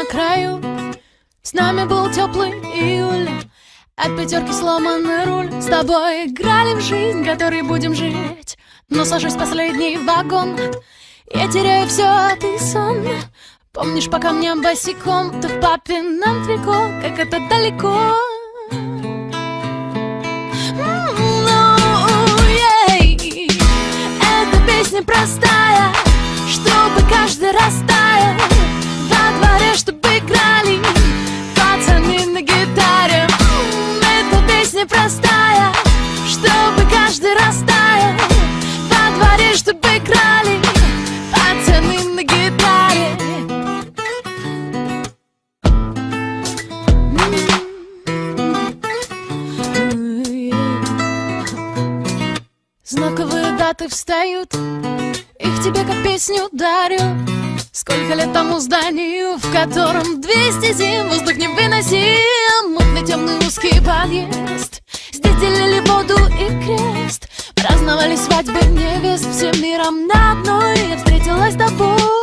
на краю. С нами был теплый июль, от пятерки сломанный руль. С тобой играли в жизнь, которой будем жить. Но сажусь в последний вагон, я теряю все, а ты сон. Помнишь, по камням босиком, ты в папином трико, как это далеко. Эта песня простая, чтобы каждый растаял. Во дворе, чтобы играли пацаны на гитаре. Эта песня простая, чтобы каждый растаял. Во дворе, чтобы играли пацаны на гитаре. Знаковые даты встают, их тебе как песню дарю. Сколько лет тому зданию, в котором 200 зим, воздух невыносим. Мутный темный узкий подъезд, здесь делили воду и крест. Праздновали свадьбы невест, всем миром на одной я встретилась с тобой.